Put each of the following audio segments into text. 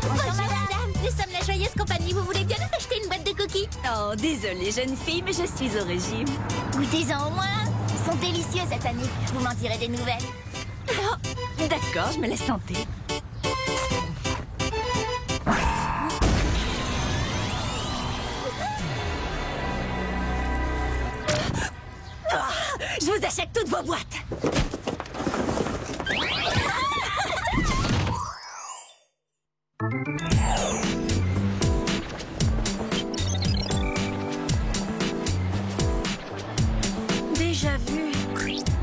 Bonjour madame, nous sommes la joyeuse compagnie. Vous voulez bien nous acheter une boîte de cookies? Oh, désolée jeune fille, mais je suis au régime. Goûtez-en au moins. Ils sont délicieux cette année. Vous m'en direz des nouvelles. Oh, d'accord, je me laisse tenter. Je vous achète toutes vos boîtes. Déjà vu,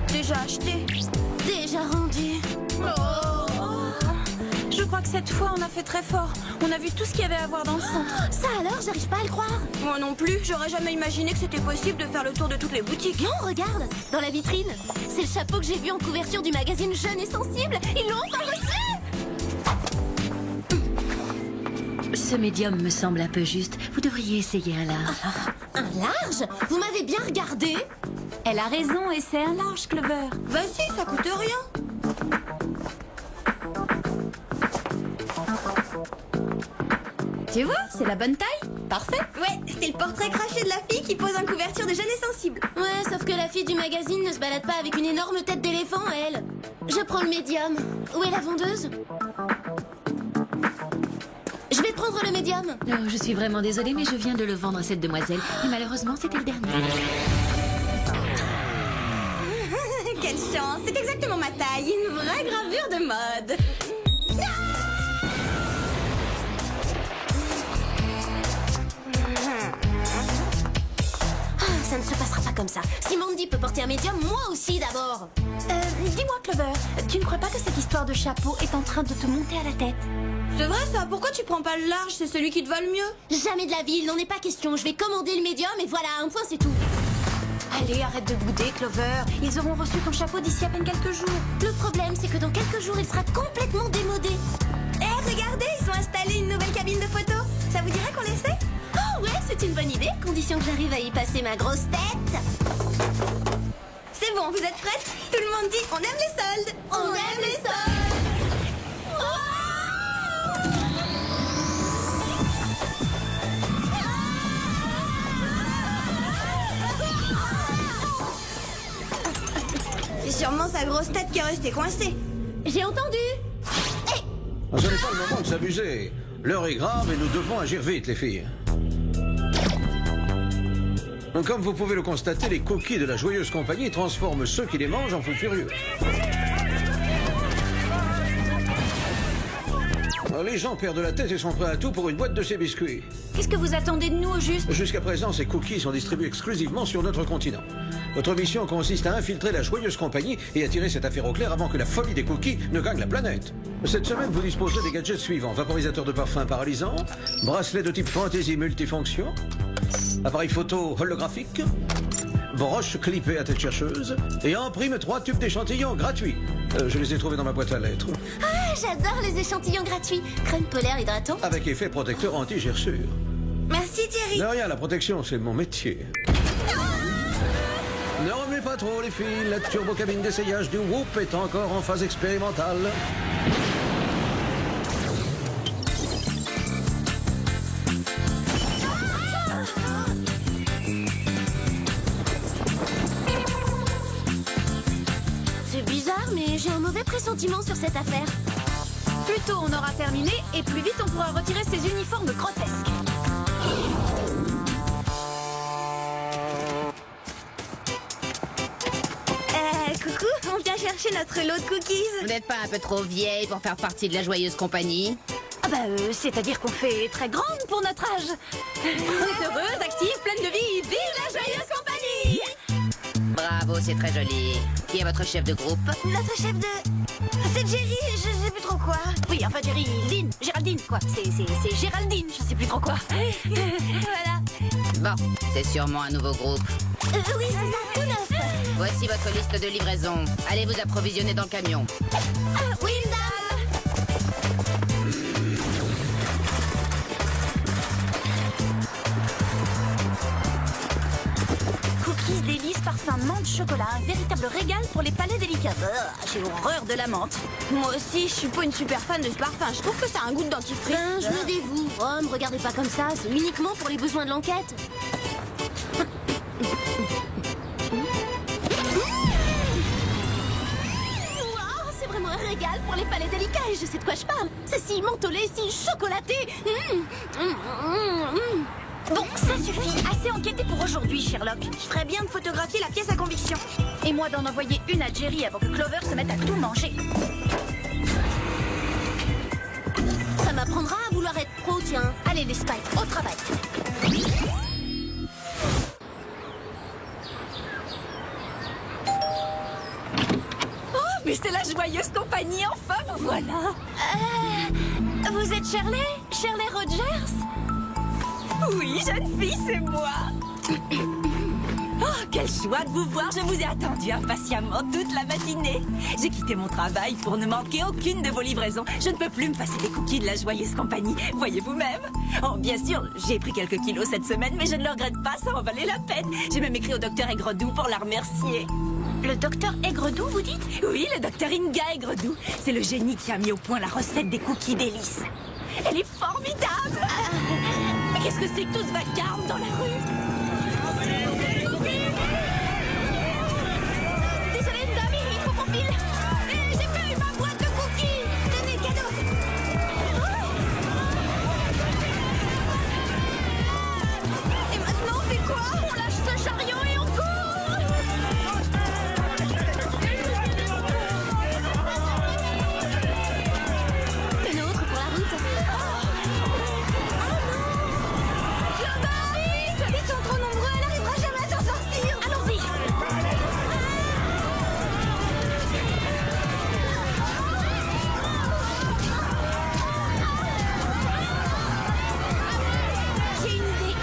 déjà acheté, Déjà rendu. Je crois que cette fois on a fait très fort. On a vu tout ce qu'il y avait à voir dans le centre. Ça alors, j'arrive pas à le croire. Moi non plus, j'aurais jamais imaginé que c'était possible de faire le tour de toutes les boutiques. Non, regarde, dans la vitrine. C'est le chapeau que j'ai vu en couverture du magazine Jeune et Sensible. Ils l'ont enfin reçu. Ce médium me semble un peu juste. Vous devriez essayer un large. Un large? Vous m'avez bien regardé? Elle a raison et c'est un large, Clover. Vas-y, ça coûte rien. Tu vois, c'est la bonne taille. Parfait. Ouais, c'était le portrait craché de la fille qui pose en couverture de Jeune et Sensible. Ouais, sauf que la fille du magazine ne se balade pas avec une énorme tête d'éléphant, elle. Je prends le médium. Où est la vendeuse? Je vais prendre le médium. Oh, je suis vraiment désolée, mais je viens de le vendre à cette demoiselle. Et malheureusement, c'était le dernier. Quelle chance, c'est exactement ma taille. Une vraie gravure de mode. Ça ne se passera pas comme ça. Si Mandy peut porter un médium, moi aussi d'abord. Dis-moi, Clover, tu ne crois pas que cette histoire de chapeau est en train de te monter à la tête? C'est vrai ça, pourquoi tu prends pas le large? C'est celui qui te va le mieux. Jamais de la vie, il n'en est pas question. Je vais commander le médium et voilà, un point c'est tout. Allez, arrête de bouder, Clover. Ils auront reçu ton chapeau d'ici à peine quelques jours. Le problème, c'est que dans quelques jours, il sera complètement démodé. Eh, regardez, ils ont installé une nouvelle cabine de photo. Ça vous dirait qu'on l'essaie? Oh ouais, c'est une bonne idée, condition que j'arrive à y passer ma grosse tête. C'est bon, vous êtes prêtes? Tout le monde dit on aime les soldes. On aime les soldes. C'est sûrement sa grosse tête qui est restée coincée. J'ai entendu. Ce n'est pas le moment de s'abuser. L'heure est grave et nous devons agir vite, les filles. Comme vous pouvez le constater, les cookies de la joyeuse compagnie transforment ceux qui les mangent en fous furieux. Les gens perdent la tête et sont prêts à tout pour une boîte de ces biscuits. Qu'est-ce que vous attendez de nous, au juste? Jusqu'à présent, ces cookies sont distribués exclusivement sur notre continent. Votre mission consiste à infiltrer la joyeuse compagnie et à tirer cette affaire au clair avant que la folie des cookies ne gagne la planète. Cette semaine, vous disposez des gadgets suivants. Vaporisateur de parfum paralysant, bracelet de type fantaisie multifonction, appareil photo holographique, broche clippée à tête chercheuse et en prime 3 tubes d'échantillons gratuits. Je les ai trouvés dans ma boîte à lettres. Ah, j'adore les échantillons gratuits. Crème polaire hydratant. Avec effet protecteur anti-gerçure. Merci Thierry. De rien, la protection, c'est mon métier. Ne remuez pas trop, les filles. La turbocabine d'essayage du Whoop est encore en phase expérimentale. C'est bizarre, mais j'ai un mauvais pressentiment sur cette affaire. Plus tôt on aura terminé, et plus vite on pourra retirer ces uniformes grotesques. Coucou, on vient chercher notre lot de cookies. Vous n'êtes pas un peu trop vieille pour faire partie de la joyeuse compagnie? Ah bah, c'est-à-dire qu'on fait très grande pour notre âge. On est heureuse, active, pleine de vie. Vive la joyeuse compagnie! Bravo, c'est très joli. Qui est votre chef de groupe? Notre chef de... C'est Jerry, je sais plus trop quoi. Oui, enfin, Géraldine, quoi. C'est Géraldine, je sais plus trop quoi. Voilà. Bon, c'est sûrement un nouveau groupe. Oui, c'est ça, tout neuf. Voici votre liste de livraison. Allez vous approvisionner dans le camion. Oui, madame. Cookies délices, parfum menthe chocolat, un véritable régal pour les palais délicats. J'ai horreur de la menthe. Moi aussi, je suis pas une super fan de ce parfum. Je trouve que ça a un goût de dentifrice. Ben, je me dévoue. Oh, me regardez pas comme ça, c'est uniquement pour les besoins de l'enquête. Wow, c'est vraiment un régal pour les palais délicats et je sais de quoi je parle. C'est si mentholé, si chocolaté. Bon, ça suffit. Assez enquêté pour aujourd'hui, Sherlock. Je ferais bien de photographier la pièce à conviction. Et moi d'en envoyer une à Jerry avant que Clover se mette à tout manger. Ça m'apprendra à vouloir être pro, tiens. Allez les Spikes, au travail. Oh, mais c'est la joyeuse compagnie, enfin vous voilà. Vous êtes Shirley? Shirley Rogers? Oui, jeune fille, c'est moi. Oh, quelle joie de vous voir. Je vous ai attendu impatiemment toute la matinée. J'ai quitté mon travail pour ne manquer aucune de vos livraisons. Je ne peux plus me passer des cookies de la joyeuse compagnie. Voyez vous-même. Oh, bien sûr, j'ai pris quelques kilos cette semaine, mais je ne le regrette pas, ça en valait la peine. J'ai même écrit au docteur Aigredoux pour la remercier. Le docteur Aigredoux, vous dites? Oui, le docteur Inga Aigredoux. C'est le génie qui a mis au point la recette des cookies délices. Elle est formidable. Mais qu'est-ce que c'est que tout ce vacarme dans la rue? Désolée, Dami, il faut qu'on file. J'ai perdu ma boîte de cookies. Tenez, cadeau. Et maintenant, on fait quoi? On lâche ce chariot et on court. Une autre pour la route. Ils sont trop nombreux, elle n'arrivera jamais à s'en sortir. Allons-y. J'ai une idée.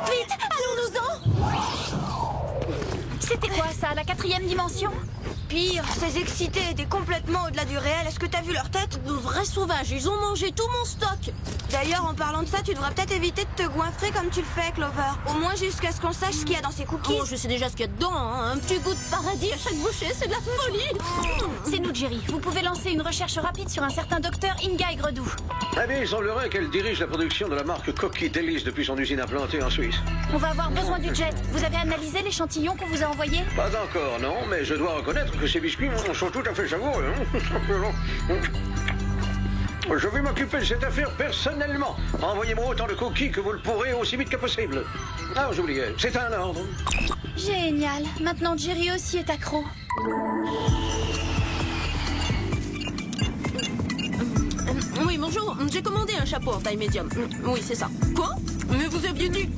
Vite, allons-nous-en. C'était quoi ça, la 4e dimension? Pire, ces excités étaient complètement au-delà du réel. Est-ce que t'as vu leur tête? De vrais sauvages, ils ont mangé tout mon stock. D'ailleurs, en parlant de ça, tu devrais peut-être éviter de te goinfrer comme tu le fais, Clover. Au moins jusqu'à ce qu'on sache ce qu'il y a dans ces cookies. Oh, je sais déjà ce qu'il y a dedans, hein. Un petit goût de paradis à chaque bouchée, c'est de la folie. C'est nous, Jerry. Vous pouvez lancer une recherche rapide sur un certain docteur Inga Aigredoux. Eh bien, il semblerait qu'elle dirige la production de la marque Cookie Délice depuis son usine implantée en Suisse. On va avoir besoin du jet. Vous avez analysé l'échantillon qu'on vous a envoyé? Pas encore, non, mais je dois reconnaître que ces biscuits sont tout à fait savoureux. Hein. Je vais m'occuper de cette affaire personnellement. Envoyez-moi autant de cookies que vous le pourrez aussi vite que possible. Ah, j'oubliais, c'est un ordre. Génial. Maintenant, Jerry aussi est accro. Oui, bonjour. J'ai commandé un chapeau en taille médium. Oui, c'est ça. Quoi? Mais vous aviez dit...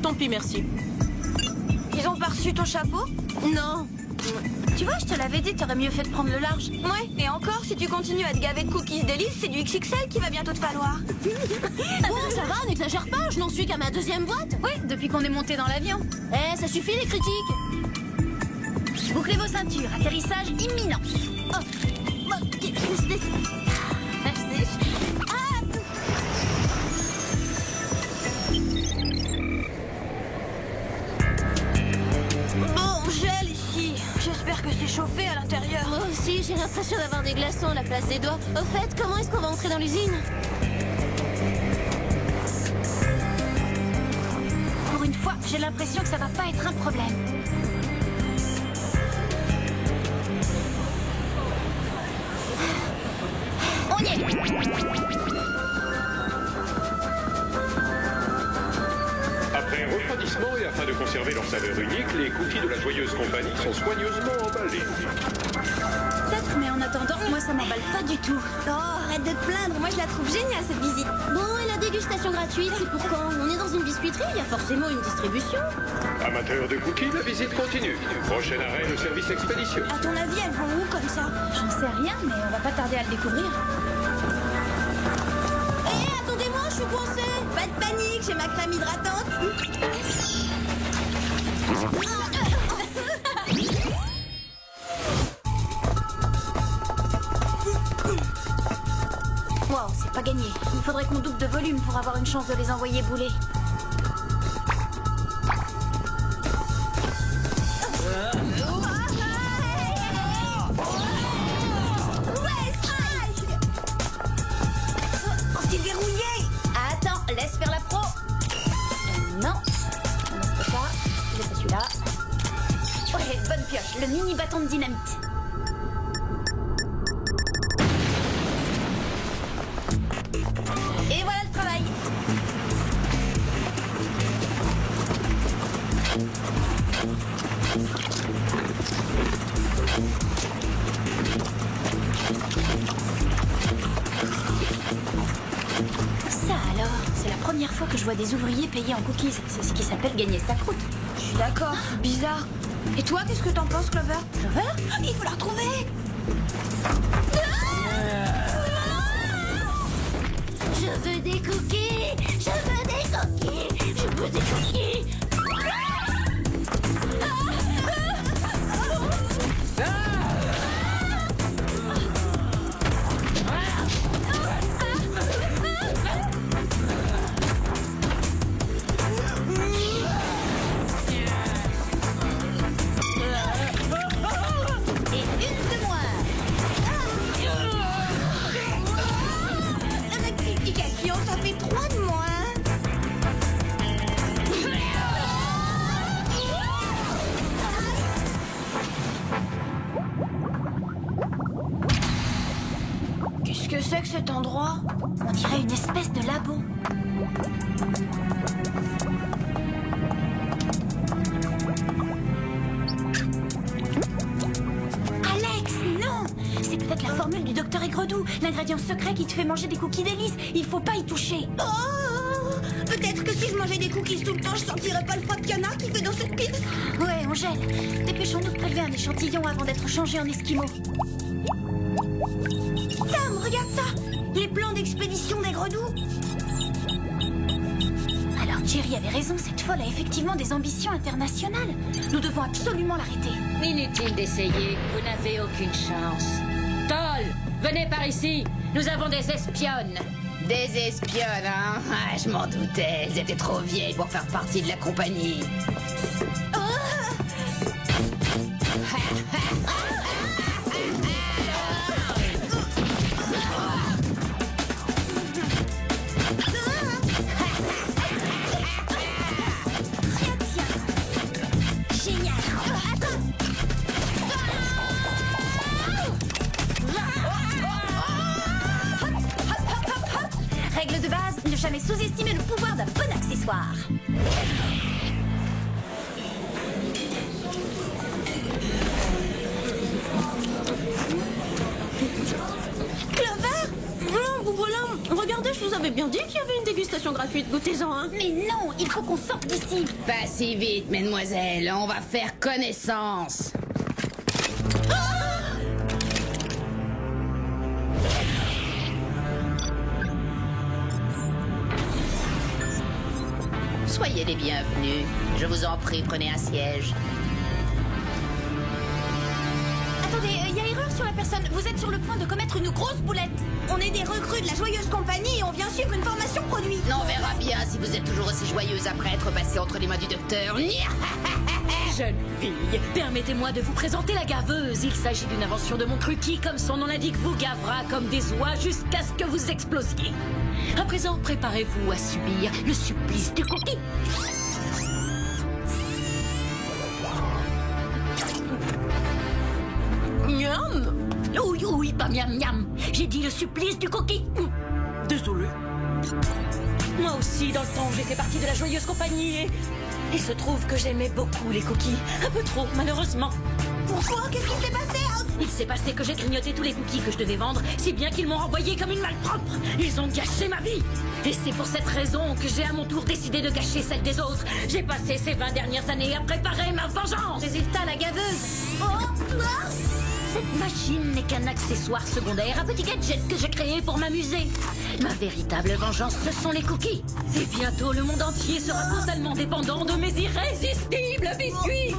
Tant pis, merci. Ils ont pas reçu ton chapeau? Non. Tu vois, je te l'avais dit, t'aurais mieux fait de prendre le large. Ouais, et encore, si tu continues à te gaver de cookies délices, c'est du XXL qui va bientôt te falloir. Bon, ça va, n'exagère pas, je n'en suis qu'à ma 2e boîte. Oui, depuis qu'on est monté dans l'avion. Eh, ça suffit les critiques. Bouclez vos ceintures, atterrissage imminent. Oh. Merci. Bon, gèle ici. J'espère que c'est chauffé à l'intérieur. Moi aussi, j'ai l'impression d'avoir des glaçons à la place des doigts. Au fait, comment est-ce qu'on va entrer dans l'usine? Pour une fois, j'ai l'impression que ça va pas être un problème. On y est. Après refroidissement et afin de conserver leur saveur unique, les cookies de la joyeuse compagnie sont soigneusement emballés. Peut-être, mais en attendant, moi ça m'emballe pas du tout. Oh, arrête de te plaindre. Moi, je la trouve géniale, cette visite. Bon, et la dégustation gratuite, c'est pour quand? On est dans une biscuiterie, il y a forcément une distribution. Amateurs de cookies, la visite continue. Prochain arrêt, le service expédition. À ton avis, elles vont où comme ça? J'en sais rien, mais on va pas tarder à le découvrir. Hé, attendez-moi, je suis coincée. Pas de panique, j'ai ma crème hydratante. Wow, c'est pas gagné. qu'on double de volume pour avoir une chance de les envoyer bouler. C'est verrouillé. Attends, laisse faire la pro. Non. C'est ça. J'ai fait celui-là. Ouais, bonne pioche. Le mini bâton de dynamite. Et voilà le travail. Ça alors, c'est la première fois que je vois des ouvriers payés en cookies. C'est ce qui s'appelle gagner sa croûte. Je suis d'accord, c'est bizarre. Et toi, qu'est-ce que t'en penses, Clover? Clover? Il faut la retrouver. Je veux des cookies! Je veux des cookies! Je veux des cookies! Et une de moins! La multiplication, ça fait 3 de moins. Qu'est-ce que c'est que cet endroit? On dirait une espèce de labo. Alex, non! C'est peut-être la formule du docteur Aigredoux, l'ingrédient secret qui te fait manger des cookies délices. Il faut pas y toucher. Oh, peut-être que si je mangeais des cookies tout le temps, je sentirais pas le froid de canard qui fait dans cette pièce. Ouais, on gèle. Dépêchons-nous de prélever un échantillon avant d'être changé en esquimau. Sam, regarde ça. Les plans d'expédition d'Aigredoux. Alors Jerry avait raison, cette folle a effectivement des ambitions internationales. Nous devons absolument l'arrêter. Inutile d'essayer, vous n'avez aucune chance. Toll, venez par ici, nous avons des espionnes. Des espionnes, hein? Ah, je m'en doutais, elles étaient trop vieilles pour faire partie de la compagnie. Génial. Règle de base, ne jamais sous-estimer le pouvoir d'un bon accessoire. Clover? Vous voilà. Regardez, je vous avais bien dit qu'il y avait une dégustation gratuite. Goûtez-en, hein. Mais non, il faut qu'on sorte d'ici. Pas si vite, mesdemoiselles, on va faire connaissance. Soyez les bienvenus. Je vous en prie, prenez un siège. Attendez, il y a erreur sur la personne. Vous êtes sur le point de commettre une grosse boulette. On est des recrues de la Joyeuse Compagnie et on vient suivre une formation produit. On verra bien si vous êtes toujours aussi joyeuse après être passée entre les mains du docteur. Jeune fille, permettez-moi de vous présenter la gaveuse. Il s'agit d'une invention de mon cru qui, comme son nom l'indique, vous gavera comme des oies jusqu'à ce que vous explosiez. À présent, préparez-vous à subir le supplice du cookie. Miam. Oui, oui, pas miam miam. J'ai dit le supplice du cookie. Désolé. Moi aussi, dans le temps, j'ai fait partie de la Joyeuse Compagnie et il se trouve que j'aimais beaucoup les cookies. Un peu trop, malheureusement. Pourquoi? Qu'est-ce qui s'est passé? Il s'est passé que j'ai grignoté tous les cookies que je devais vendre, si bien qu'ils m'ont renvoyé comme une malpropre. Ils ont gâché ma vie. Et c'est pour cette raison que j'ai à mon tour décidé de gâcher celle des autres. J'ai passé ces 20 dernières années à préparer ma vengeance. Résultat, la gaveuse. Cette machine n'est qu'un accessoire secondaire, un petit gadget que j'ai créé pour m'amuser. Ma véritable vengeance, ce sont les cookies. Et bientôt, le monde entier sera totalement dépendant de mes irrésistibles biscuits.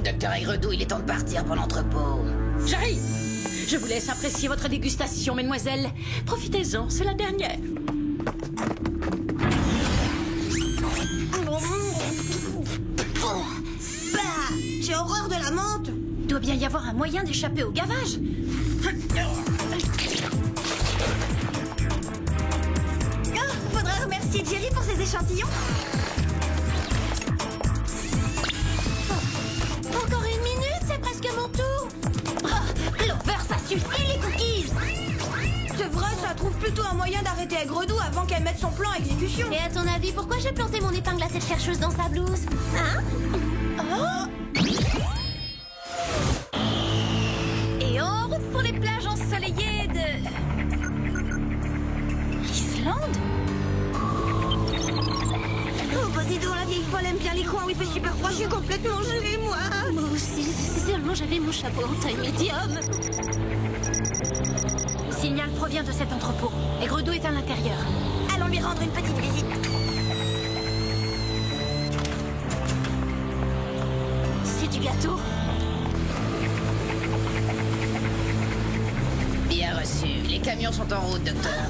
Docteur Aigredoux, il est temps de partir pour l'entrepôt. J'arrive. Je vous laisse apprécier votre dégustation, mesdemoiselles. Profitez-en, c'est la dernière. J'ai horreur de la menthe. Il doit bien y avoir un moyen d'échapper au gavage. Oh, faudrait remercier Jerry pour ses échantillons. Encore une minute, c'est presque mon tour. Clover, ça suffit les cookies. C'est vrai, ça trouve plutôt un moyen d'arrêter Aigre-Doux avant qu'elle mette son plan à exécution. Et à ton avis, pourquoi j'ai planté mon épingle à cette chercheuse dans sa blouse? Hein? Et en route pour les plages ensoleillées de... l'Islande. Oh, bah dis donc, la vieille folle aime bien les coins où il fait super froid. Je suis complètement gelée, moi. Moi aussi, si seulement j'avais mon chapeau en taille médium. Le signal provient de cet entrepôt. Aigre-Doux est à l'intérieur. Allons lui rendre une petite visite. C'est du gâteau. Bien reçu. Les camions sont en route, docteur.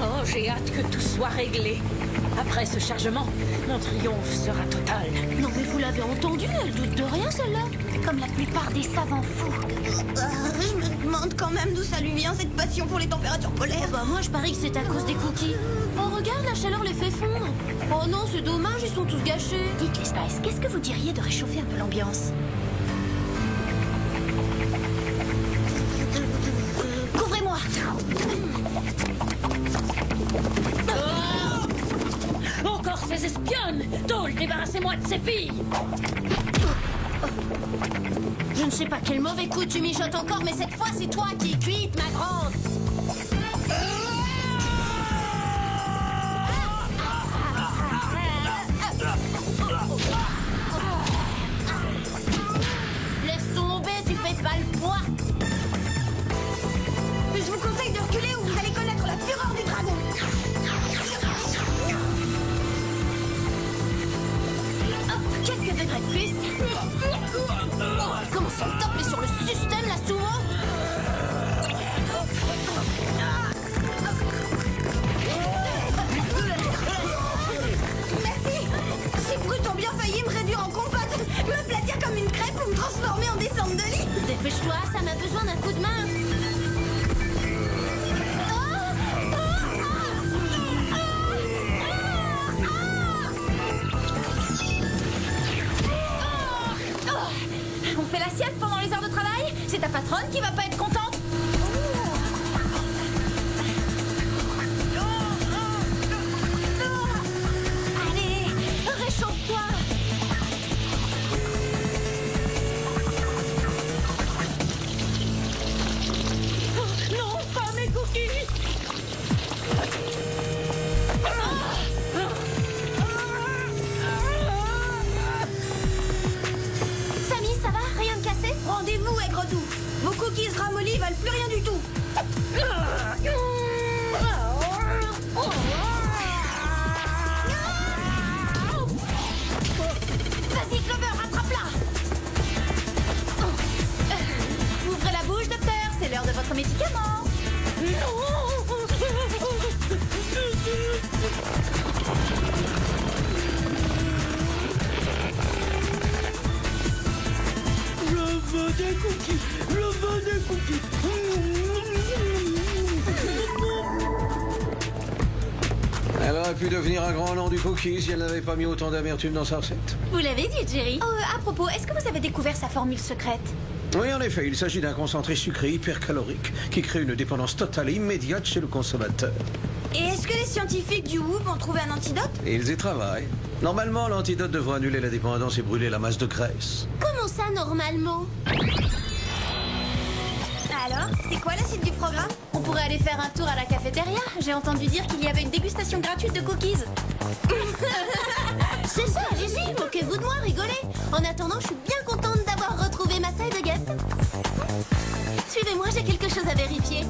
Oh, j'ai hâte que tout soit réglé. Après ce chargement, mon triomphe sera total. Non mais vous l'avez entendu, elle doute de rien celle-là. Comme la plupart des savants fous. Je me demande quand même d'où ça lui vient, cette passion pour les températures polaires. Bah moi je parie que c'est à cause des cookies. Oh regarde, la chaleur les fait fondre. Oh non, c'est dommage, ils sont tous gâchés. Dites les Spice, qu'est-ce que vous diriez de réchauffer un peu l'ambiance? Couvrez-moi. Encore ces espionnes! Dole, débarrassez-moi de ces filles! Je ne sais pas quel mauvais coup tu mijotes encore, mais cette fois c'est toi qui es cuite, ma grande. Laisse tomber, tu fais pas le poids. Je vous conseille de reculer ou vous allez connaître la fureur du dragon. Quelques degrés de plus. Comment ça taper sur le système, la sumo? Merci. Ces brutes ont bien failli me réduire en compote, m'aplatir comme une crêpe ou me transformer en descente de lit. Dépêche-toi, ça m'a besoin d'un coup de main. On fait la sieste pendant les heures de travail? C'est ta patronne qui va pas être contente? Allez, réchauffe-toi. Non, pas mes cookies! Samy, ça va? Rien de cassé? Rendez-vous, Aigre-Doux. Vos cookies ramollis valent plus rien du tout. Vas-y, Clover, rattrape-la. Ouvrez la bouche, docteur, c'est l'heure de votre médicament. Je veux des cookies. Je veux des cookies. Elle aurait pu devenir un grand nom du cookie si elle n'avait pas mis autant d'amertume dans sa recette. Vous l'avez dit, Jerry. À propos, est-ce que vous avez découvert sa formule secrète? Oui, en effet, il s'agit d'un concentré sucré hypercalorique qui crée une dépendance totale et immédiate chez le consommateur. Et est-ce que les scientifiques du WHOOP ont trouvé un antidote? Ils y travaillent. Normalement, l'antidote devrait annuler la dépendance et brûler la masse de graisse. Comment ça, normalement? Alors, c'est quoi la suite du programme? On pourrait aller faire un tour à la cafétéria. J'ai entendu dire qu'il y avait une dégustation gratuite de cookies. C'est ça, allez-y, moquez-vous de moi, rigolez. En attendant, je suis bien contente d'avoir retrouvé ma taille de guêpe. Suivez-moi, j'ai quelque chose à vérifier.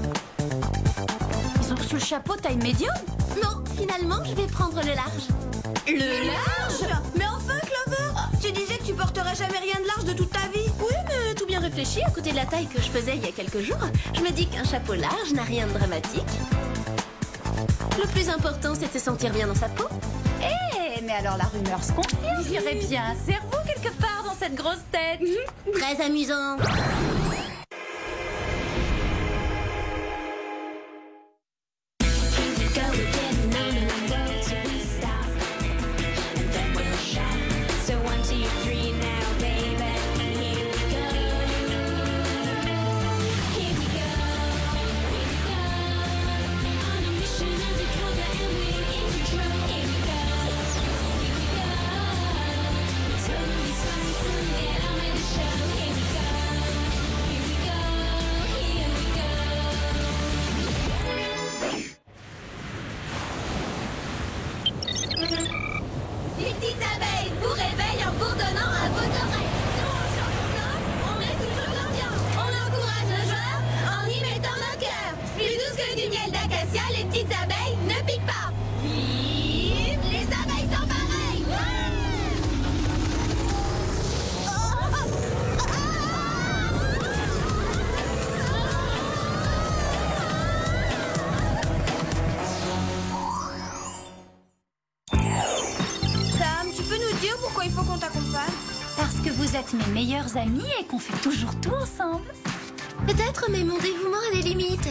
Ils ont reçu le chapeau taille médium? Non, finalement, je vais prendre le large. Le large? Mais enfin, Clover, tu disais que tu porterais jamais rien de large de toute ta vie. Oui, mais tout bien réfléchi, à côté de la taille que je faisais il y a quelques jours, je me dis qu'un chapeau large n'a rien de dramatique. Le plus important, c'est de se sentir bien dans sa peau. Mais alors la rumeur se confirme. Il y aurait bien un cerveau quelque part dans cette grosse tête. Très amusant. Les petites abeilles vous réveillent en bourdonnant à vos oreilles. Nous, on chante en danse, on met toujours l'ambiance. On encourage le joueur en y mettant nos cœurs. Plus douce que du miel d'acacia, les petites abeilles ne piquent pas. Vive les abeilles sont pareilles. Sam, tu peux nous dire pourquoi il faut qu'on t'accompagne? Parce que vous êtes mes meilleurs amis et qu'on fait toujours tout ensemble. Peut-être, mais mon dévouement a des limites.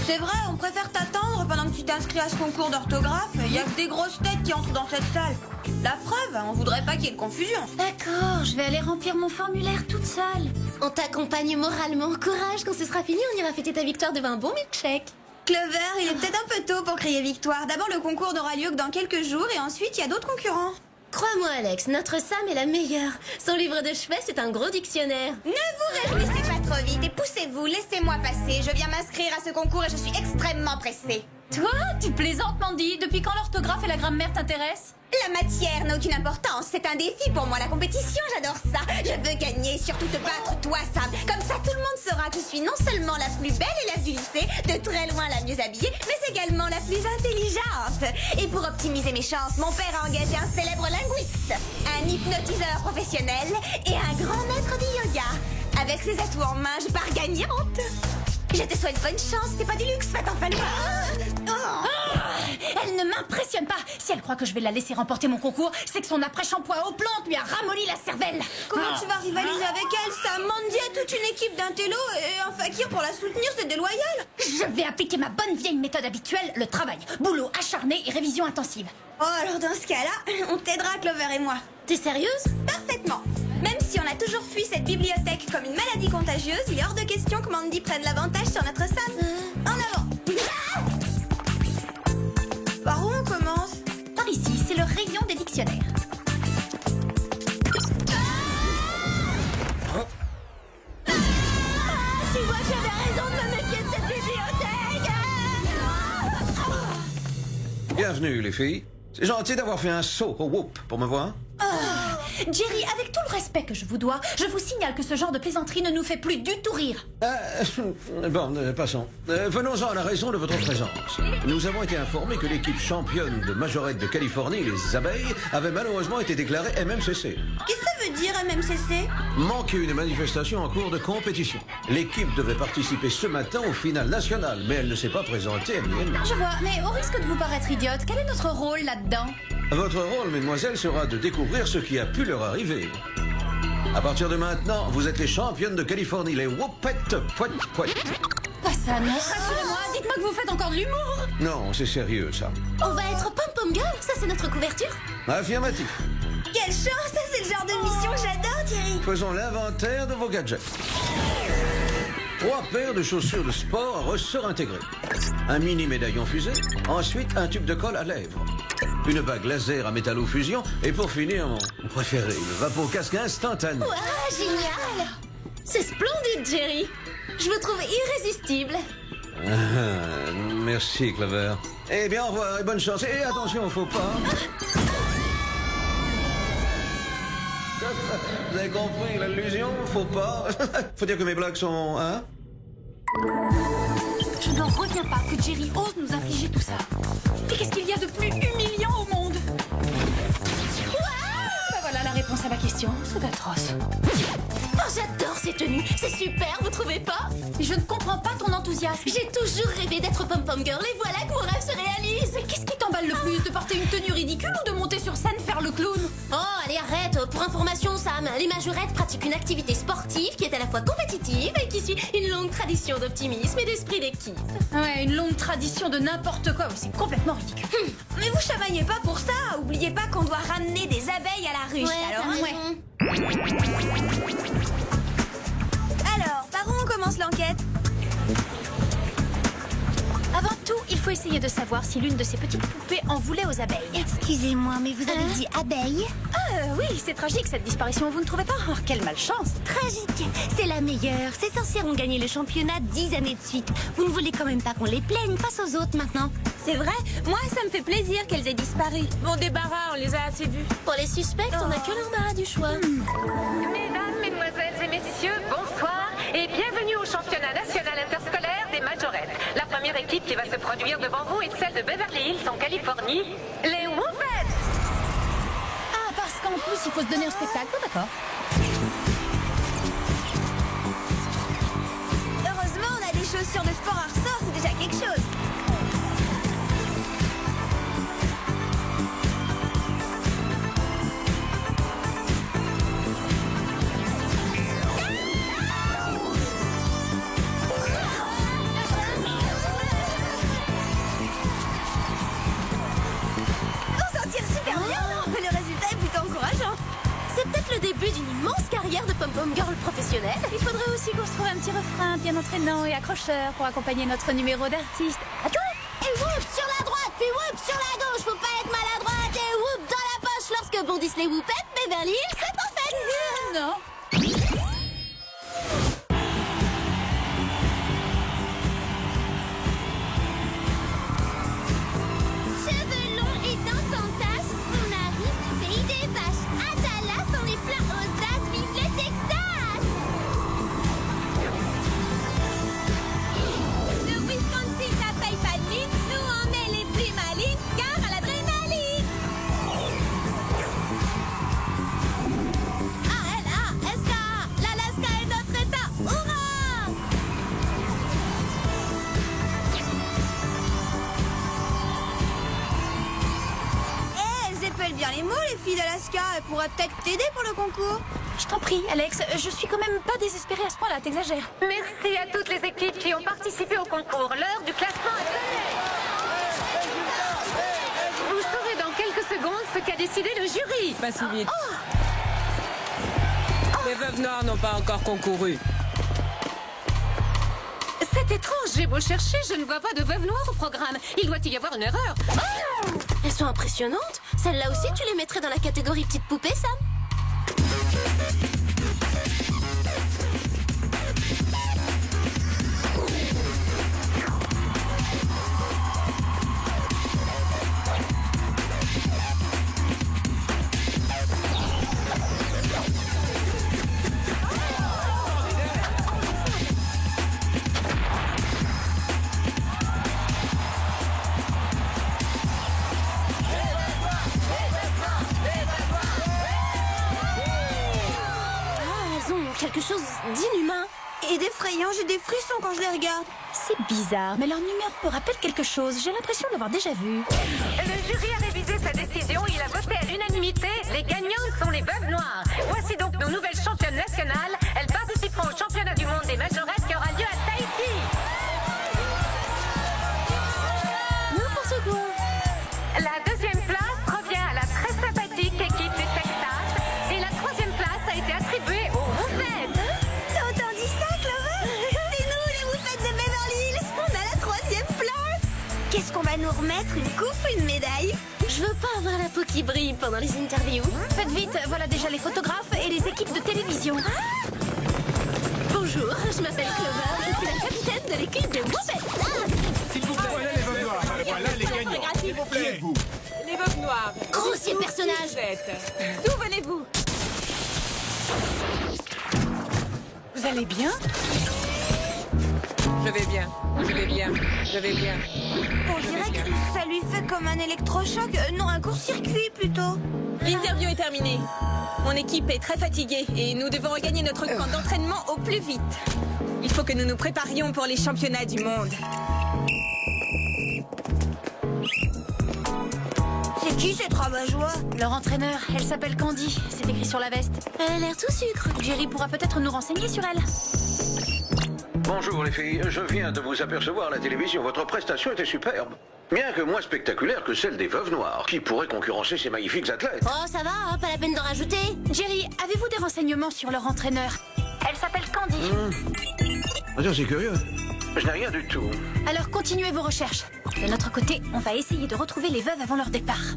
C'est vrai, on préfère t'attendre pendant que tu t'inscris à ce concours d'orthographe. Il y a que des grosses têtes qui entrent dans cette salle. La preuve, on voudrait pas qu'il y ait de confusion. D'accord, je vais aller remplir mon formulaire toute seule. On t'accompagne moralement. Courage, quand ce sera fini, on ira fêter ta victoire devant un bon milkshake. Clover, il est peut-être un peu tôt pour crier victoire. D'abord, le concours n'aura lieu que dans quelques jours et ensuite, il y a d'autres concurrents. Crois-moi, Alex, notre Sam est la meilleure. Son livre de chevet, c'est un gros dictionnaire. Ne vous réjouissez pas trop vite et poussez-vous, laissez-moi passer. Je viens m'inscrire à ce concours et je suis extrêmement pressée. Toi, tu plaisantes, Mandy. Depuis quand l'orthographe et la grammaire t'intéressent? La matière n'a aucune importance, c'est un défi pour moi, la compétition, j'adore ça. Je veux gagner, surtout te battre, toi, Sam. Comme ça, tout le monde saura que je suis non seulement la plus belle et la plus lycée, de très loin la mieux habillée, mais également la plus intelligente. Et pour optimiser mes chances, mon père a engagé un célèbre linguiste, un hypnotiseur professionnel et un grand maître de yoga. Avec ses atouts en main, je pars gagnante. Je te souhaite bonne chance, c'est pas du luxe, va t'en falloir. Elle ne m'impressionne pas. Si elle croit que je vais la laisser remporter mon concours, c'est que son après-shampoing aux plantes lui a ramolli la cervelle. Comment tu vas rivaliser avec elle, Sam? Mandy a toute une équipe d'intello et un fakir pour la soutenir, c'est déloyal. Je vais appliquer ma bonne vieille méthode habituelle, le travail. Boulot acharné et révision intensive. Oh, alors dans ce cas-là, on t'aidera, Clover et moi. T'es sérieuse? Parfaitement. Même si on a toujours fui cette bibliothèque comme une maladie contagieuse, il est hors de question que Mandy prenne l'avantage sur notre Sam. En avant. Par où on commence? Par ici, c'est le rayon des dictionnaires. Tu vois que j'avais raison de me méfier de cette bibliothèque. Bienvenue, les filles. C'est gentil d'avoir fait un saut au whoop pour me voir. Jerry, avec tout le respect que je vous dois, je vous signale que ce genre de plaisanterie ne nous fait plus du tout rire. Bon, passons. Venons-en à la raison de votre présence. Nous avons été informés que l'équipe championne de majorette de Californie, les abeilles, avait malheureusement été déclarée MMCC. Qu'est-ce que ça veut dire, MMCC? Manquait une manifestation en cours de compétition. L'équipe devait participer ce matin au final national, mais elle ne s'est pas présentée annuellement. Je vois, mais au risque de vous paraître idiote, quel est notre rôle là-dedans? Votre rôle, mesdemoiselles, sera de découvrir ce qui a pu leur arriver. À partir de maintenant, vous êtes les championnes de Californie, les Whoopettes Poète Poète. Pas ça, non. Rassurez-moi, dites-moi que vous faites encore de l'humour. Non, c'est sérieux, ça. On va être pom-pom girl, ça c'est notre couverture. Affirmatif. Quelle chance, ça c'est le genre de mission que j'adore, Thierry. Faisons l'inventaire de vos gadgets. 3 paires de chaussures de sport à ressort intégré. Un mini médaillon fusée. Ensuite, un tube de colle à lèvres. Une bague laser à métallofusion. Et pour finir, mon préféré, le vapor-casque instantané. Ouah, génial! C'est splendide, Jerry. Je vous trouve irrésistible. Merci, Clover. Eh bien, au revoir et bonne chance. Et attention, faut pas. Vous avez compris l'allusion? Faut pas. Faut dire que mes blagues sont... Hein? Je n'en reviens pas que Jerry ose nous infliger tout ça. Mais qu'est-ce qu'il y a de plus humiliant au monde? Bah voilà la réponse à ma question. C'est atroce. Oh, j'adore ces tenue. C'est super, vous trouvez pas? Je ne comprends pas ton enthousiasme. J'ai toujours rêvé d'être pom-pom girl et voilà que mon rêve se réalise. Qu'est-ce qui t'emballe le plus? De porter une tenue ridicule ou de monter sur scène faire le clown? Oh, allez, arrête. Pour information, Sam, les majorettes pratiquent une activité sportive qui est à la fois compétitive et qui suit une longue tradition d'optimisme et d'esprit d'équipe. Ouais, une longue tradition de n'importe quoi. C'est complètement ridicule. Mais vous chamaillez pas pour ça. Oubliez pas qu'on doit ramener des abeilles à la ruche. Alors, par où on commence l'enquête? Avant tout, il faut essayer de savoir si l'une de ces petites poupées en voulait aux abeilles. Excusez-moi, mais vous avez dit abeille? Oui, c'est tragique cette disparition, vous ne trouvez pas? Oh, quelle malchance! Tragique. C'est la meilleure. Ces sorcières ont gagné le championnat 10 années de suite. Vous ne voulez quand même pas qu'on les plaigne face aux autres maintenant? C'est vrai, moi ça me fait plaisir qu'elles aient disparu. Bon débarras, on les a assez vus. Pour les suspects, on n'a que l'embarras du choix. Mesdames, mesdemoiselles et messieurs, bonsoir et bienvenue au championnat national interscolaire des majorettes. La première équipe qui va se produire devant vous est celle de Beverly Hills en Californie, les Whoopets. Ah, parce qu'en plus, il faut se donner un spectacle, d'accord. Heureusement, on a des chaussures de sport à ressort, c'est déjà quelque chose. C'est peut-être le début d'une immense carrière de pom-pom girl professionnelle. Il faudrait aussi qu'on se trouve un petit refrain bien entraînant et accrocheur pour accompagner notre numéro d'artiste. Attends. Et whoop sur la droite, puis whoop sur la gauche. Faut pas être maladroite et whoop dans la poche lorsque bondissent les whoopettes. Beverly Hills, c'est parfait. Non. Cheveux longs et dents sans taches, on arrive du pays des vaches. À Dallas, on est plein audace, vive le Texas! Le Wisconsin n'appelle pas de mine, nous on est les plus malines, car à l'adrénaline. A-L-A-S-K, l'Alaska est notre état, hurrah! Elles épellent bien les mots, les filles d'Alaska. Elles pourraient peut-être t'aider pour le concours. Je t'en prie, Alex, je suis quand même pas désespérée à ce point-là, t'exagères. Merci à toutes les équipes qui ont participé au concours. L'heure du classement est donnée. Vous saurez dans quelques secondes ce qu'a décidé le jury. Pas si vite. Les veuves noires n'ont pas encore concouru. C'est étrange, j'ai beau chercher, je ne vois pas de veuve noire au programme. Il doit y avoir une erreur. Elles sont impressionnantes. Celles-là aussi, tu les mettrais dans la catégorie petite poupée, Sam? Quelque chose d'inhumain. Et d'effrayant, j'ai des frissons quand je les regarde. C'est bizarre, mais leur numéro me rappelle quelque chose. J'ai l'impression de l'avoir déjà vu. Le jury a révisé sa décision, il a voté à l'unanimité. Les gagnantes sont les veuves noires. Voici donc nos nouvelles championnes nationales. Elles participeront au championnat du monde des majorettes qui aura lieu à Tahiti. N'importe quoi. La deuxième place revient à la très sympathique équipe du Texas. Et la troisième place a été attribuée aux Whoopets. T'as entendu ça, Clover? C'est nous, les Whoopets de Beverly Hills. On a la troisième place. Qu'est-ce qu'on va nous remettre? Une coupe ou une médaille? Je veux pas avoir la peau qui brille pendant les interviews. Faites vite, voilà déjà les photographes et les équipes de télévision. Bonjour, je m'appelle Clover, je suis la capitaine de l'équipe de Whoopets. S'il vous plaît, voilà les veuves noires. Voilà les gagnants. S'il vous plaît. Les veuves noires. Grossier personnage. D'où venez-vous? Vous allez bien? Je vais bien, je vais bien, je vais bien. On dirait que ça lui fait comme un électrochoc. Non, un court-circuit plutôt. L'interview est terminée. Mon équipe est très fatiguée et nous devons regagner notre camp d'entraînement au plus vite. Il faut que nous nous préparions pour les championnats du monde. C'est qui cette rabat-joie? Leur entraîneur, elle s'appelle Candy. C'est écrit sur la veste. Elle a l'air tout sucre. Jerry pourra peut-être nous renseigner sur elle. Bonjour les filles, je viens de vous apercevoir à la télévision. Votre prestation était superbe. Bien que moins spectaculaire que celle des Veuves Noires, qui pourraient concurrencer ces magnifiques athlètes. Oh, ça va, hein, pas la peine d'en rajouter. Jerry, avez-vous des renseignements sur leur entraîneur? Elle s'appelle Candy. Tiens, c'est curieux. Je n'ai rien du tout. Alors continuez vos recherches. De notre côté, on va essayer de retrouver les veuves avant leur départ. Ça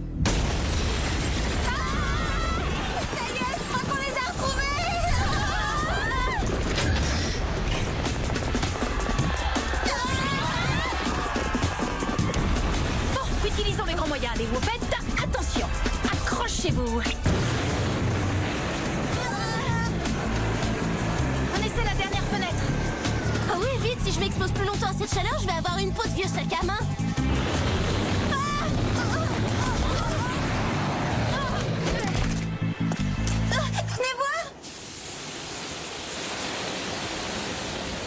y est, je crois qu'on les a retrouvés. Bon, utilisons les grands moyens. Les whoopettes, attention. Accrochez-vous. On essaie la dernière fenêtre. Ah oui, vite, si je m'expose plus longtemps à cette chaleur, je vais avoir une peau de vieux sac à main.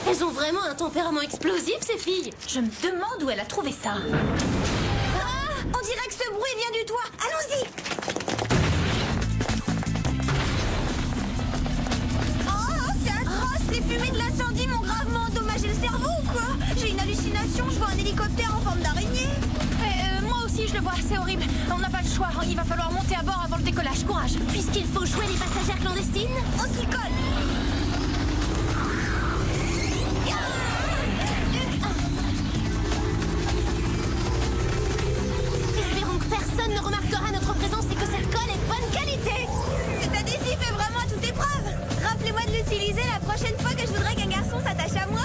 Elles ont vraiment un tempérament explosif, ces filles. Je me demande où elle a trouvé ça. On dirait que ce bruit vient du toit. Allons-y. Oh, c'est atroce. Les fumées de l'incendie m'ont gravement endommagé le cerveau ou quoi? J'ai une hallucination, je vois un hélicoptère en forme d'araignée. Moi aussi, je le vois, c'est horrible. On n'a pas le choix, il va falloir monter à bord avant le décollage. Courage. Puisqu'il faut jouer les passagères clandestines, On s'y colle. espérons que personne ne remarquera notre présence et que cette colle est de bonne qualité. Cet adhésif est vraiment à toute épreuve. Rappelez-moi de l'utiliser la prochaine fois que je voudrais qu'un garçon s'attache à moi.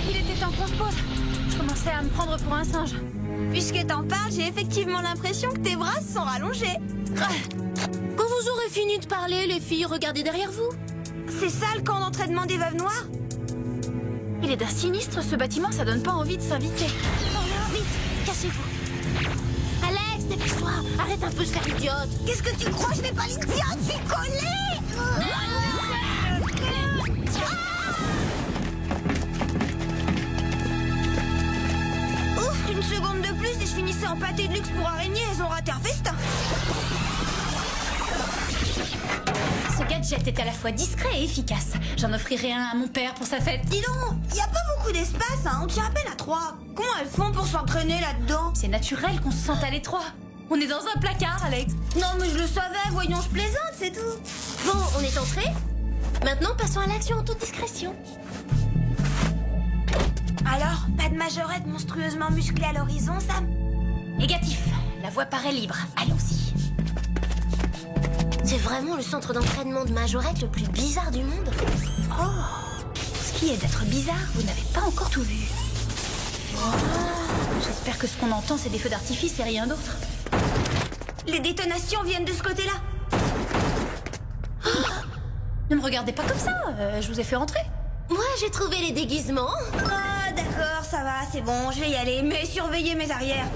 Il était temps qu'on se pose. Je commençais à me prendre pour un singe. Puisque t'en parles, j'ai effectivement l'impression que tes bras se sont rallongés. Quand vous aurez fini de parler, les filles, regardez derrière vous. C'est ça le camp d'entraînement des Veuves Noires? Il est d'un sinistre, ce bâtiment, ça donne pas envie de s'inviter. Oh, vite, cachez-vous. Alex, dépêche-toi. Arrête un peu de faire l'idiote. Qu'est-ce que tu crois? Je vais pas l'idiote, je suis collée. Ouf, une seconde de plus et je finissais en pâté de luxe pour araignées. Elles ont raté un festin. Ce gadget est à la fois discret et efficace. J'en offrirai un à mon père pour sa fête. Dis donc, y a pas beaucoup d'espace, hein. On tient à peine à 3. Comment elles font pour s'entraîner là-dedans? C'est naturel qu'on se sente à l'étroit. On est dans un placard, Alex. Non, mais je le savais. Voyons, je plaisante, c'est tout. Bon, on est entrés. Maintenant, passons à l'action en toute discrétion. Alors, pas de majorette monstrueusement musclée à l'horizon, Sam? Négatif. La voie paraît libre. Allons-y. C'est vraiment le centre d'entraînement de Majorette le plus bizarre du monde. Oh, ce qui est d'être bizarre, vous n'avez pas encore tout vu. Oh, j'espère que ce qu'on entend, c'est des feux d'artifice et rien d'autre. Les détonations viennent de ce côté-là. Oh, ne me regardez pas comme ça, je vous ai fait rentrer. Moi, j'ai trouvé les déguisements. Ah, d'accord, ça va, c'est bon, je vais y aller. Mais surveillez mes arrières.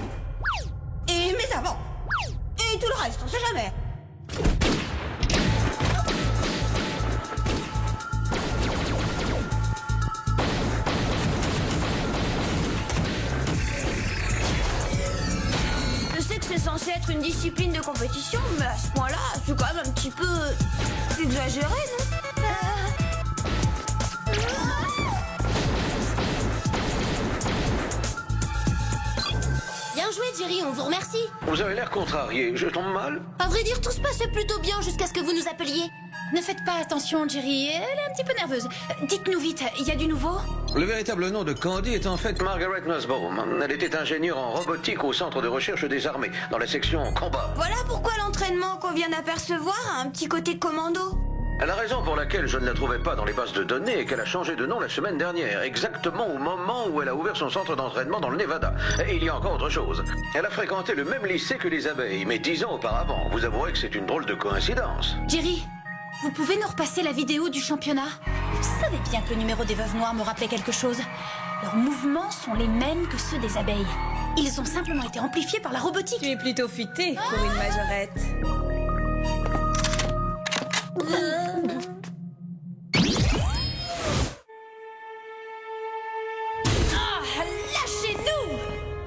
Et mes avant. Et tout le reste, on sait jamais. Je sais que c'est censé être une discipline de compétition, mais à ce point-là, c'est quand même un petit peu exagéré, non? Bien joué, Jerry, on vous remercie. Vous avez l'air contrarié, je tombe mal? À vrai dire, tout se passait plutôt bien jusqu'à ce que vous nous appeliez. Ne faites pas attention, Jerry, elle est un petit peu nerveuse. Dites-nous vite, il y a du nouveau? Le véritable nom de Candy est en fait Margaret Nussbaum. Elle était ingénieure en robotique au centre de recherche des armées, dans la section combat. Voilà pourquoi l'entraînement qu'on vient d'apercevoir a un petit côté commando. La raison pour laquelle je ne la trouvais pas dans les bases de données est qu'elle a changé de nom la semaine dernière, exactement au moment où elle a ouvert son centre d'entraînement dans le Nevada. Et il y a encore autre chose. Elle a fréquenté le même lycée que les abeilles, mais 10 ans auparavant. Vous avouerez que c'est une drôle de coïncidence. Jerry, vous pouvez nous repasser la vidéo du championnat? Je savais bien que le numéro des Veuves Noires me rappelait quelque chose. Leurs mouvements sont les mêmes que ceux des abeilles. Ils ont simplement été amplifiés par la robotique. Tu es plutôt futé pour une majorette. Lâchez-nous!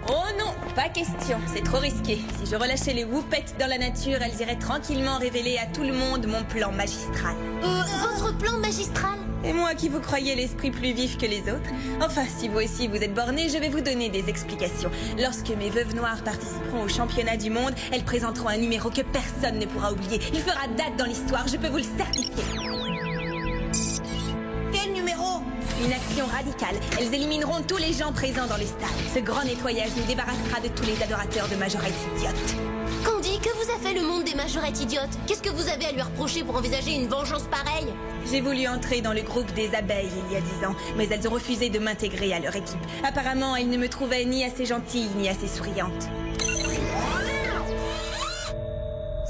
Oh non, pas question, c'est trop risqué. Si je relâchais les whoopettes dans la nature, elles iraient tranquillement révéler à tout le monde mon plan magistral. Votre plan magistral? Et moi qui vous croyais l'esprit plus vif que les autres. Enfin, si vous aussi vous êtes bornés, je vais vous donner des explications. Lorsque mes veuves noires participeront au championnat du monde, elles présenteront un numéro que personne ne pourra oublier. Il fera date dans l'histoire, je peux vous le certifier. Quel numéro? Une action radicale. Elles élimineront tous les gens présents dans les stades. Ce grand nettoyage nous débarrassera de tous les adorateurs de majorettes idiotes. Candy, que vous a fait le monde des majorettes idiotes? Qu'est-ce que vous avez à lui reprocher pour envisager une vengeance pareille? J'ai voulu entrer dans le groupe des abeilles il y a 10 ans, mais elles ont refusé de m'intégrer à leur équipe. Apparemment, elles ne me trouvaient ni assez gentille, ni assez souriante.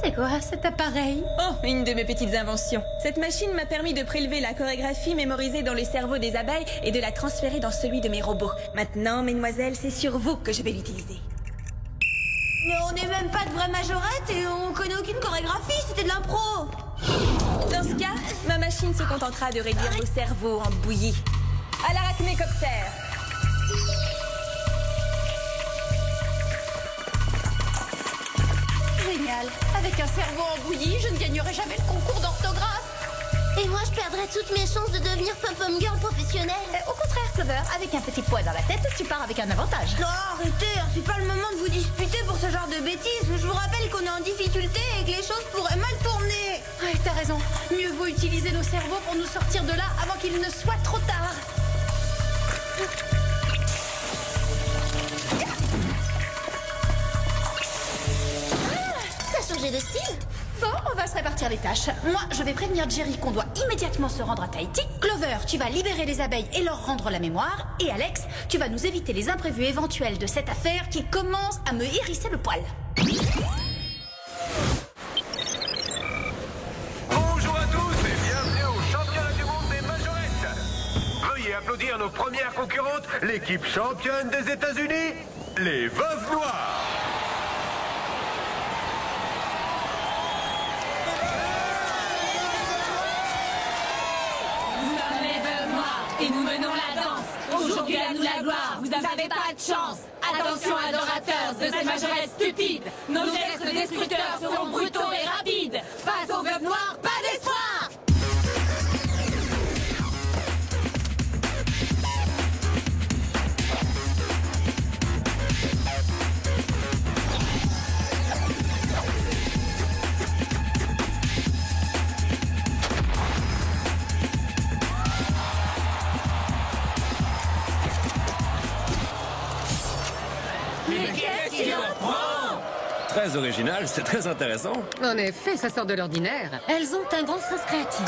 C'est quoi cet appareil? Oh, une de mes petites inventions. Cette machine m'a permis de prélever la chorégraphie mémorisée dans le cerveau des abeilles et de la transférer dans celui de mes robots. Maintenant, mesdemoiselles, c'est sur vous que je vais l'utiliser. Mais on n'est même pas de vraies majorettes et on connaît aucune chorégraphie, c'était de l'impro. Dans ce cas, ma machine se contentera de réduire vos cerveaux en bouillie. À l'arachnécoptère. Génial. Avec un cerveau en bouillie, je ne gagnerai jamais le concours d'orthographe. Et moi, je perdrais toutes mes chances de devenir pom-pom girl professionnelle. Au contraire, Clover, avec un petit poids dans la tête, tu pars avec un avantage. Non, arrêtez, c'est pas le moment de vous disputer pour ce genre de bêtises. Je vous rappelle qu'on est en difficulté et que les choses pourraient mal tourner. Ouais, t'as raison. Mieux vaut utiliser nos cerveaux pour nous sortir de là avant qu'il ne soit trop tard. T'as changé de style? Bon, on va se répartir les tâches. Moi, je vais prévenir Jerry qu'on doit immédiatement se rendre à Tahiti. Clover, tu vas libérer les abeilles et leur rendre la mémoire. Et Alex, tu vas nous éviter les imprévus éventuels de cette affaire qui commence à me hérisser le poil. Bonjour à tous et bienvenue au championnat du monde des majorettes. Veuillez applaudir nos premières concurrentes, l'équipe championne des États-Unis, les Veuves Noires. Et nous menons la danse. Aujourd'hui, à nous la gloire. Vous n'avez pas de chance. Attention, adorateurs de ces majorettes stupides. Nos gestes destructeurs seront brutaux et rapides. Face aux veuves noires, pas d'espoir. Très original, c'est très intéressant. En effet, ça sort de l'ordinaire. Elles ont un grand sens créatif.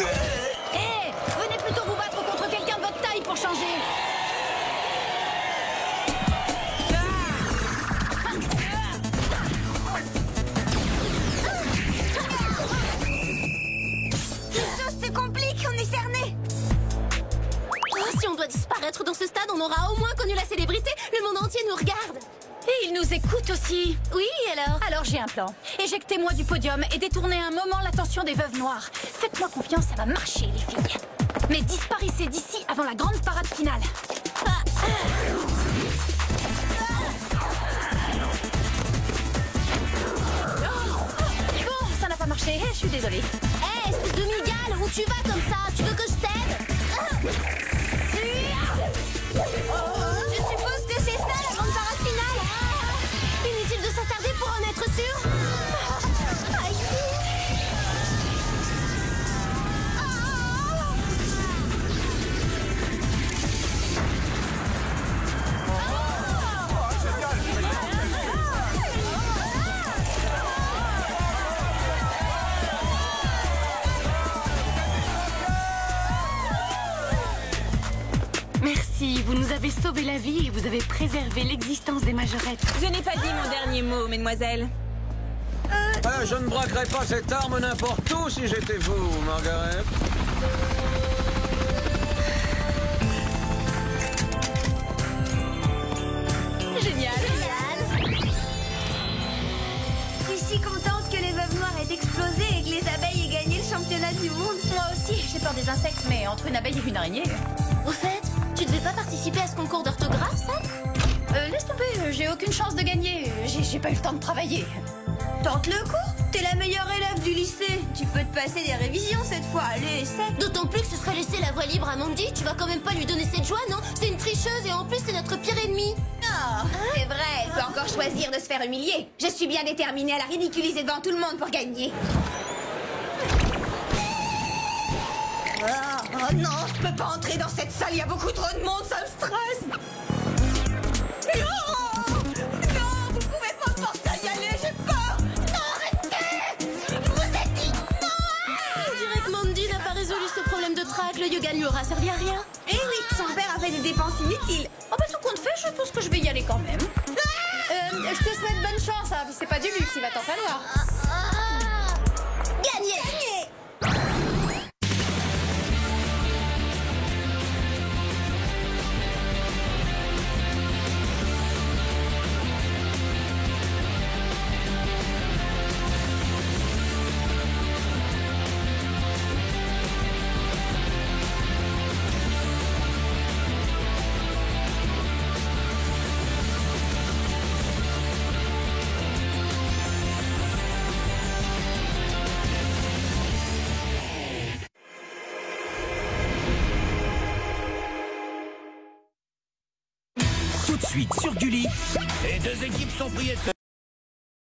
Hé, venez plutôt vous battre contre quelqu'un de votre taille pour changer. Les choses se compliquent, on est cernés. Oh, si on doit disparaître dans ce stade, on aura au moins connu la célébrité. Le monde entier nous regarde. Et ils nous écoutent aussi. Oui, alors? Alors j'ai un plan. Éjectez-moi du podium et détournez un moment l'attention des veuves noires. Faites-moi confiance, ça va marcher, les filles. Mais disparaissez d'ici avant la grande parade finale. Bon, ça n'a pas marché, je suis désolée. Hé, espèce de migale, où tu vas comme ça? Tu veux que je t'aide? Je suppose que c'est ça la grande parade finale. Inutile de s'attarder pour en être sûr. Aïe. Merci, vous nous avez sauvé la vie et vous avez préservé l'existence des majorettes. Je n'ai pas dit mon dernier mot, mesdemoiselles. Je ne braquerais pas cette arme n'importe où si j'étais vous, Margaret. Génial. Je suis si contente que les veuves noires aient explosé et que les abeilles aient gagné le championnat du monde. Moi aussi, j'ai peur des insectes, mais entre une abeille et une araignée... Au fait, tu devais pas participer à ce concours d'orthographe, ça? Laisse tomber, j'ai aucune chance de gagner. J'ai pas eu le temps de travailler. Tente le coup. T'es la meilleure élève du lycée. Tu peux te passer des révisions cette fois. Allez, essaie. D'autant plus que ce serait laisser la voie libre à Mandy. Tu vas quand même pas lui donner cette joie, non? C'est une tricheuse et en plus c'est notre pire ennemi. Non, c'est vrai, elle peut encore choisir de se faire humilier. Je suis bien déterminée à la ridiculiser devant tout le monde pour gagner. Oh non, je peux pas entrer dans cette salle, il y a beaucoup trop de monde, ça me stresse. Non, non, vous pouvez pas me forcer à y aller, j'ai peur. Non, arrêtez. Je vous ai dit non. On dirait que Mandy n'a pas résolu ce problème de trac. Le yoga ne lui aura servi à rien. Eh oui, son père a fait des dépenses inutiles. Oh bah tout compte fait, je pense que je vais y aller quand même. Je te souhaite bonne chance, hein. C'est pas du luxe, il va t'en falloir. Gagné. Gagné. Tout de suite sur Gulli. Les deux équipes sont priées de se